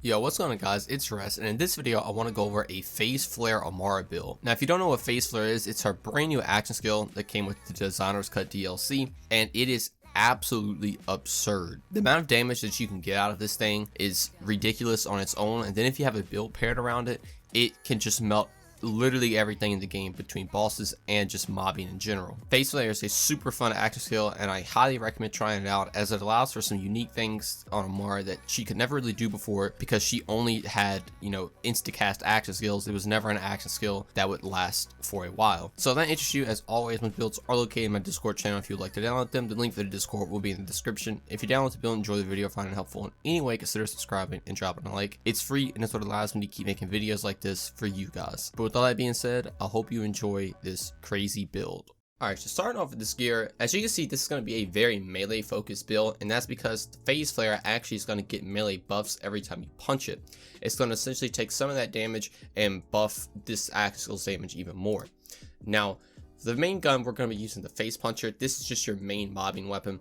Yo, what's going on guys, it's Rest, and in this video I want to go over a Phaseflare Amara build. Now if you don't know what Phaseflare is, it's her brand new action skill that came with the Designer's Cut DLC, and it is absolutely absurd. The amount of damage that you can get out of this thing is ridiculous on its own, and then if you have a build paired around it, it can just melt literally everything in the game between bosses and just mobbing in general. Phaseflare is a super fun action skill, and I highly recommend trying it out as it allows for some unique things on Amara that she could never really do before, because she only had, insta-cast action skills. It was never an action skill that would last for a while. So if that interests you, as always, my builds are located in my Discord channel if you'd like to download them. The link for the Discord will be in the description. If you download the build and enjoy the video, find it helpful in any way, consider subscribing and dropping a like. It's free and it's what allows me to keep making videos like this for you guys. But with all that being said, I hope you enjoy this crazy build. Alright, so starting off with this gear, as you can see, this is going to be a very melee focused build, and that's because the Phaseflare actually is going to get melee buffs every time you punch it. It's going to essentially take some of that damage and buff this action skill's damage even more. Now, the main gun, we're going to be using the Face Puncher. This is just your main mobbing weapon.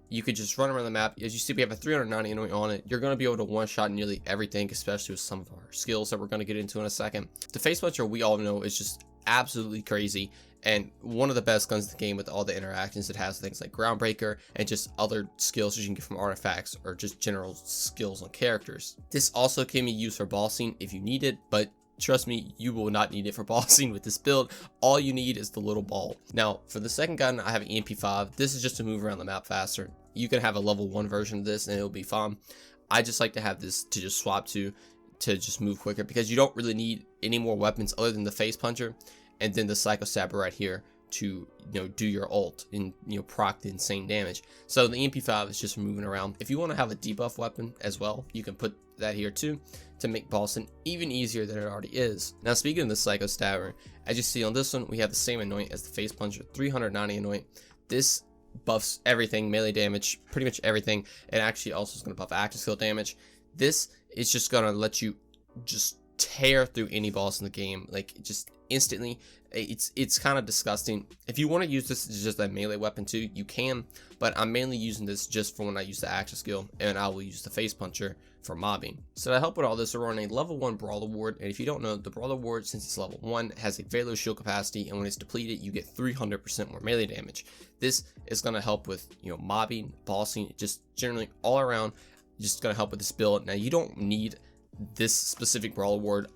You could just run around the map. As you see, we have a 390 annoy on it. You're going to be able to one-shot nearly everything, especially with some of our skills that we're going to get into in a second. The Face Puncher, we all know, is just absolutely crazy, and one of the best guns in the game with all the interactions. It has things like Groundbreaker and just other skills that you can get from artifacts or just general skills on characters. This also can be used for bossing if you need it, but trust me, you will not need it for bossing with this build. All you need is the little ball. Now, for the second gun, I have an EMP5. This is just to move around the map faster. You can have a level 1 version of this and it'll be fine. I just like to have this to just swap to just move quicker, because you don't really need any more weapons other than the Face Puncher and then the Psycho Stabber right here to do your ult and proc the insane damage. So the EMP5 is just for moving around. If you want to have a debuff weapon as well, you can put that here too to make bossing even easier than it already is. Now, speaking of the Psycho Stabber, as you see on this one, we have the same anoint as the Face Puncher, 390 anoint. This buffs everything, melee damage, pretty much everything. It actually also is going to buff action skill damage. This is just going to let you just tear through any boss in the game, like just instantly. It's kind of disgusting. If you want to use this as just a melee weapon too, you can, but I'm mainly using this just for when I use the action skill, and I will use the Face Puncher for mobbing. So to help with all this, we're on a level 1 Brawler Ward, and if you don't know, the Brawler Ward, since it's level 1, has a very low shield capacity, and when it's depleted, you get 300% more melee damage. This is going to help with mobbing, bossing, just generally all around, just going to help with this build. Now, you don't need this specific Brawler Ward.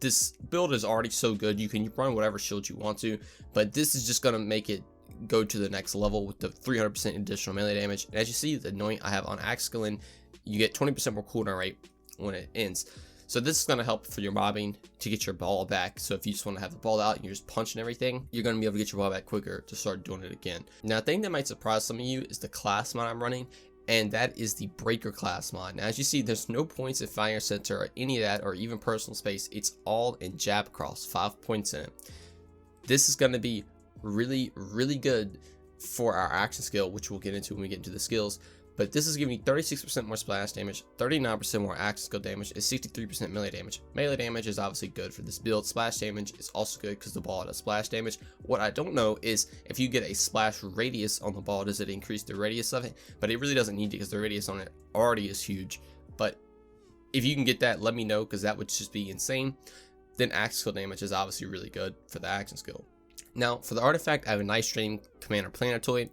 This build is already so good, you can run whatever shield you want to, but this is just going to make it go to the next level with the 300% additional melee damage. And as you see, the anoint I have on axe skill in, you get 20% more cooldown rate when it ends. So this is going to help for your mobbing to get your ball back. So if you just want to have the ball out and you're just punching everything, you're going to be able to get your ball back quicker to start doing it again. Now, a thing that might surprise some of you is the class mod I'm running, and that is the Breaker class mod. Now, as you see, there's no points at Fire Center or any of that, or even personal space. It's all in jab cross, 5 points in it. This is going to be really, really good for our action skill, which we'll get into when we get into the skills. But this is giving you 36% more splash damage, 39% more action skill damage, and 63% melee damage. Melee damage is obviously good for this build. Splash damage is also good because the ball does splash damage. What I don't know is if you get a splash radius on the ball, does it increase the radius of it? But it really doesn't need to, because the radius on it already is huge. But if you can get that, let me know, because that would just be insane. Then action skill damage is obviously really good for the action skill. Now, for the artifact, I have a Knife Stream Commander Planetoid.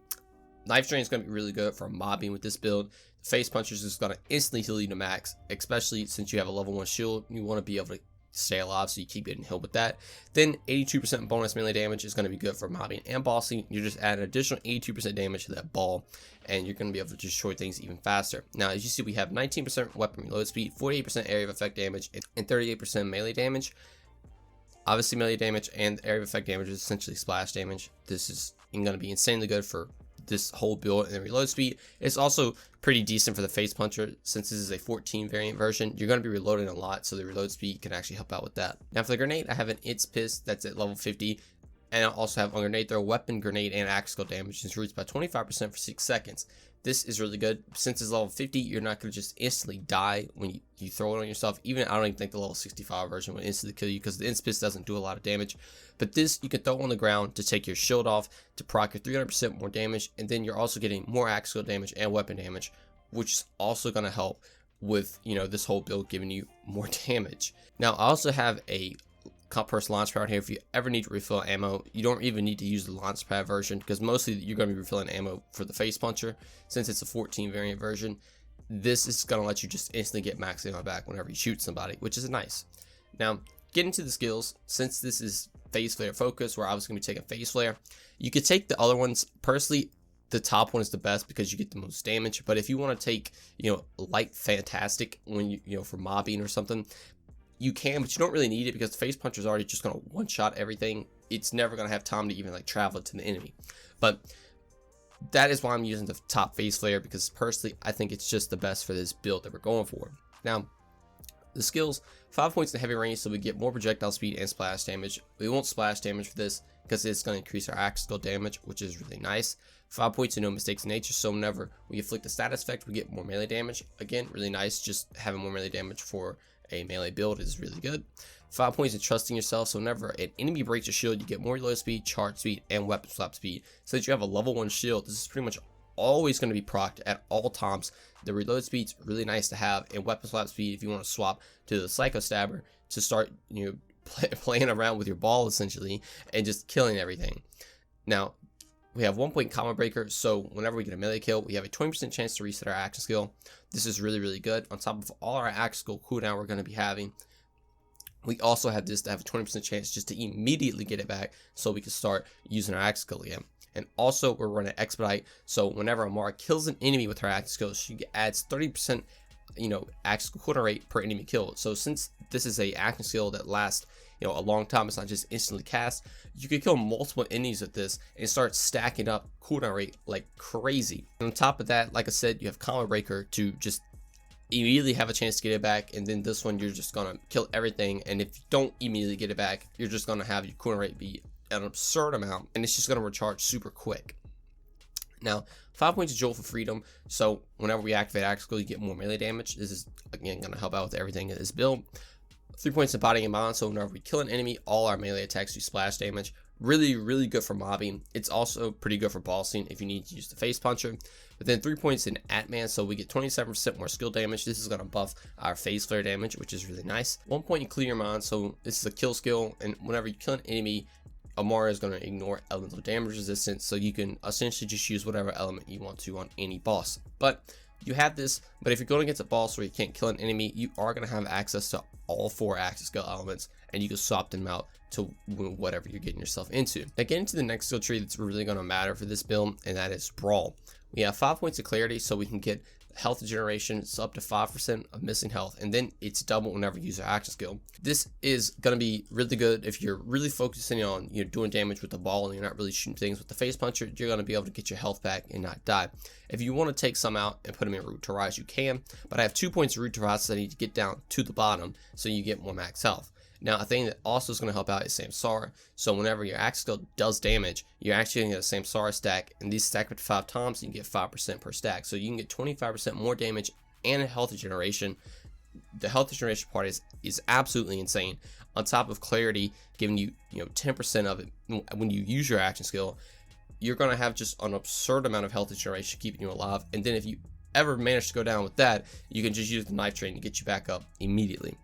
Knife Drain is going to be really good for mobbing with this build. The Face Puncher is just going to instantly heal you to max, especially since you have a level 1 shield. You want to be able to stay alive, so you keep getting healed with that. Then 82% bonus melee damage is going to be good for mobbing and bossing. You just add an additional 82% damage to that ball, and you're going to be able to destroy things even faster. Now, as you see, we have 19% weapon reload speed, 48% area of effect damage, and 38% melee damage. Obviously, melee damage and area of effect damage is essentially splash damage. This is going to be insanely good for this whole build. And the reload speed is also pretty decent for the Face Puncher. Since this is a 14 variant version, you're going to be reloading a lot, so the reload speed can actually help out with that. Now, for the grenade, I have an It's Piss that's at level 50, and I also have on grenade throw, weapon, grenade, and axe skill damage is reduced by 25% for 6 seconds. This is really good. Since it's level 50, you're not going to just instantly die when you throw it on yourself. Even I don't even think the level 65 version will instantly kill you, because the Inspice doesn't do a lot of damage. But this, you can throw on the ground to take your shield off, to proc your 300% more damage, and then you're also getting more axe skill damage and weapon damage, which is also going to help with, you know, this whole build giving you more damage. Now, I also have a purse launch pad here. If you ever need to refill ammo, you don't even need to use the launch pad version, because mostly you're going to be refilling ammo for the face puncher. Since it's a 14 variant version, this is going to let you just instantly get max ammo back whenever you shoot somebody, which is nice. Now, getting to the skills, since this is Phaseflare focus, we're obviously going to be taking Phaseflare. You could take the other ones. Personally, the top one is the best because you get the most damage. But if you want to take, you know, light fantastic when you know, for mobbing or something, you can, but you don't really need it because the face puncher is already just going to one-shot everything. It's never going to have time to even like travel to the enemy. But that is why I'm using the top Phaseflare, because personally I think it's just the best for this build that we're going for. Now, the skills, 5 points in heavy range, so we get more projectile speed and splash damage. We won't splash damage for this because it's going to increase our axe skill damage, which is really nice. 5 points in no mistakes in nature, so whenever we inflict a status effect, we get more melee damage. Again, really nice. Just having more melee damage for a melee build is really good. 5 points in trusting yourself, so whenever an enemy breaks your shield, you get more reload speed, charge speed, and weapon swap speed. So that you have a level 1 shield, this is pretty much always going to be procced at all times. The reload speed's really nice to have, and weapon swap speed if you want to swap to the Psycho Stabber to start, you know, playing around with your ball essentially and just killing everything. Now, we have 1 point combo breaker, so whenever we get a melee kill, we have a 20% chance to reset our action skill. This is really, really good. On top of all our action skill cooldown we're going to be having, we also have this to have a 20% chance just to immediately get it back, so we can start using our action skill again. And also, we're running expedite, so whenever Amara kills an enemy with her action skill, she adds 30%, you know, action skill cooldown rate per enemy kill. So since this is a action skill that lasts, you know, a long time, it's not just instantly cast, you can kill multiple enemies with this and start stacking up cooldown rate like crazy. And on top of that, like I said, you have combo breaker to just immediately have a chance to get it back, and then this one you're just gonna kill everything, and if you don't immediately get it back, you're just gonna have your cooldown rate be an absurd amount, and it's just gonna recharge super quick. Now, 5 points of Jolt for freedom, so whenever we activate axe skill, you get more melee damage. This is again gonna help out with everything in this build. 3 points of body and balance, so whenever we kill an enemy, all our melee attacks do splash damage. Really, really good for mobbing. It's also pretty good for bossing if you need to use the face puncher. But then 3 points in Atman, so we get 27% more skill damage. This is going to buff our phase flare damage, which is really nice. 1 point in clear your mind, so this is a kill skill, and whenever you kill an enemy, Amara is going to ignore elemental damage resistance, so you can essentially just use whatever element you want to on any boss. But you have this, but if you're going against a boss where you can't kill an enemy, you are going to have access to all 4 action skill elements, and you can swap them out to whatever you're getting yourself into. Now, getting into the next skill tree that's really going to matter for this build, and that is Brawl. We have 5 points of clarity, so we can get health generation. It's up to 5% of missing health, and then it's double whenever you use your action skill. This is going to be really good if you're really focusing on, you know, doing damage with the ball and you're not really shooting things with the face puncher. You're going to be able to get your health back and not die. If you want to take some out and put them in root to rise, you can, but I have 2 points of root to rise, so I need to get down to the bottom so you get more max health. Now, a thing that also is going to help out is Samsara. So whenever your axe skill does damage, you're actually going to get a Samsara stack, and these stack up to 5 times, and you get 5% per stack. So you can get 25% more damage and a health generation. The health generation part is absolutely insane. On top of clarity giving you, 10% of it when you use your action skill, you're going to have just an absurd amount of health generation keeping you alive. And then if you ever manage to go down with that, you can just use the knife train to get you back up immediately.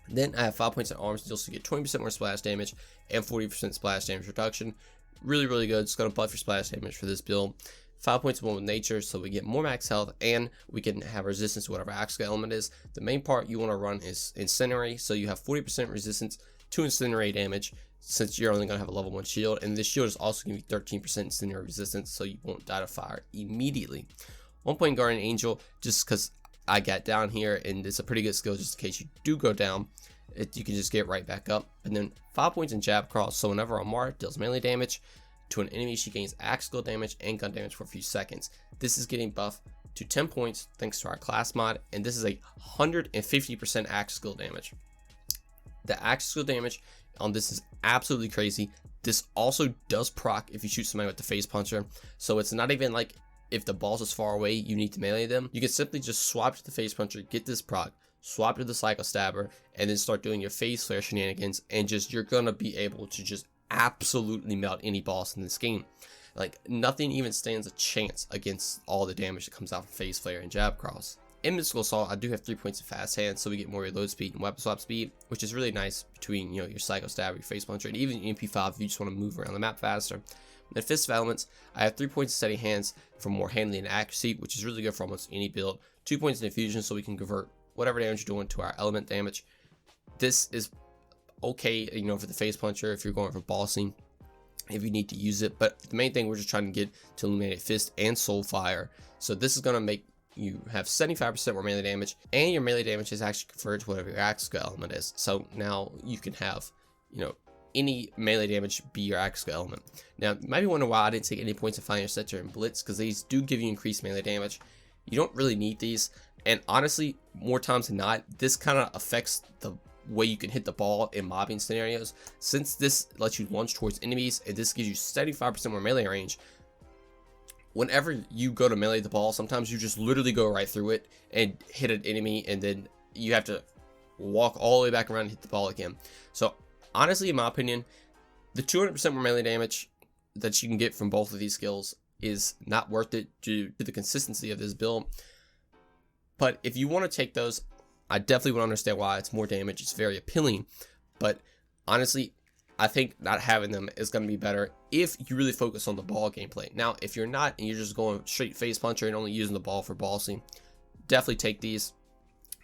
Then I have 5 points in armor steel, so you get 20% more splash damage and 40% splash damage reduction. Really, really good. It's going to buff your splash damage for this build. 5 points in one with nature, so we get more max health and we can have resistance to whatever axe element is. The main part you want to run is incinerate, so you have 40% resistance to incinerate damage since you're only going to have a level 1 shield, and this shield is also going to be 13% incinerate resistance, so you won't die to fire immediately. 1 point guardian angel, just because I got down here, and it's a pretty good skill just in case you do go down. You can just get right back up. And then 5 points in jab cross, so whenever Amara deals melee damage to an enemy, she gains axe skill damage and gun damage for a few seconds. This is getting buffed to 10 points thanks to our class mod, and this is a 150% axe skill damage. The axe skill damage on this is absolutely crazy. This also does proc if you shoot somebody with the face puncher, so it's not even like if the boss is far away, you need to melee them. You can simply just swap to the face puncher, get this proc, swap to the Psycho Stabber, and then start doing your phase flare shenanigans, and you're gonna be able to just absolutely melt any boss in this game. Like, nothing even stands a chance against all the damage that comes out from phase flare and jab cross. In Mystical Assault, I do have 3 points of fast hands, so we get more reload speed and weapon swap speed, which is really nice between, you know, your Psycho Stab, your Face Puncher, and even MP5 if you just want to move around the map faster. In Fist of Elements, I have 3 points of steady hands for more handling and accuracy, which is really good for almost any build. 2 points in Infusion, so we can convert whatever damage you're doing to our element damage. This is okay, you know, for the Face Puncher if you're going for bossing, if you need to use it. But the main thing we're just trying to get to Illuminated Fist and Soulfire. So this is going to make you have 75% more melee damage, and your melee damage is actually converted to whatever your axe skill element is. So now you can have, you know, any melee damage be your axe skill element. Now, you might be wondering why I didn't take any points of Fire Center and Blitz, because these do give you increased melee damage. You don't really need these, and honestly, more times than not, this kind of affects the way you can hit the ball in mobbing scenarios. Since this lets you launch towards enemies, and this gives you 75% more melee range, whenever you go to melee the ball, sometimes you just literally go right through it and hit an enemy, and then you have to walk all the way back around and hit the ball again. So honestly, in my opinion, the 200% more melee damage that you can get from both of these skills is not worth it due to the consistency of this build. But if you want to take those, I definitely would understand why. It's more damage, it's very appealing, but honestly, I think not having them is going to be better if you really focus on the ball gameplay. Now, if you're not and you're just going straight Face Puncher and only using the ball for bossing, definitely take these.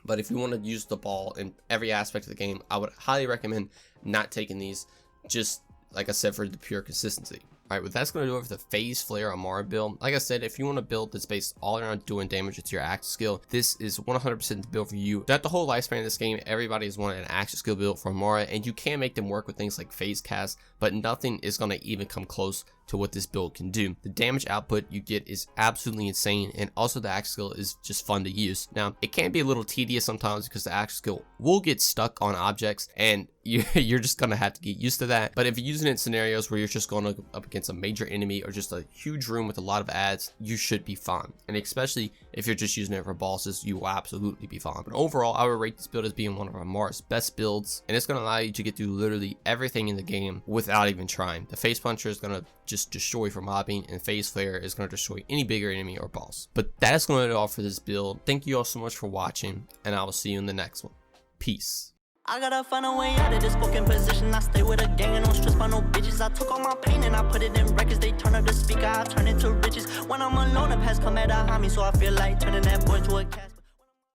But if you want to use the ball in every aspect of the game, I would highly recommend not taking these, just like I said, for the pure consistency. Alright, well, that's going to do it for the Phaseflare Amara build. Like I said, if you want to build that's based all around doing damage with your axe skill, this is 100% the build for you. Throughout the whole lifespan of this game, everybody's wanted an axe skill build for Amara, and you can make them work with things like phase cast, but nothing is going to even come close to what this build can do. The damage output you get is absolutely insane, and also the axe skill is just fun to use. Now, it can be a little tedious sometimes because the axe skill will get stuck on objects, and you're just gonna have to get used to that. But if you're using it in scenarios where you're just going up against a major enemy or just a huge room with a lot of adds, you should be fine. And especially if you're just using it for bosses, you will absolutely be fine. But overall, I would rate this build as being one of Amara's best builds, and it's gonna allow you to get through literally everything in the game without even trying. The Face Puncher is gonna just destroy for mobbing, and Phaseflare is gonna destroy any bigger enemy or boss. But that's gonna do it all for this build. Thank you all so much for watching, and I will see you in the next one. Peace. I gotta find a way out of this fucking position. I stay with a gang and don't stress by no bitches. I took all my pain and I put it in records. They turn up the speaker, I turn it to riches. When I'm alone, the past come at a homie, so I feel like turning that boy to a cat.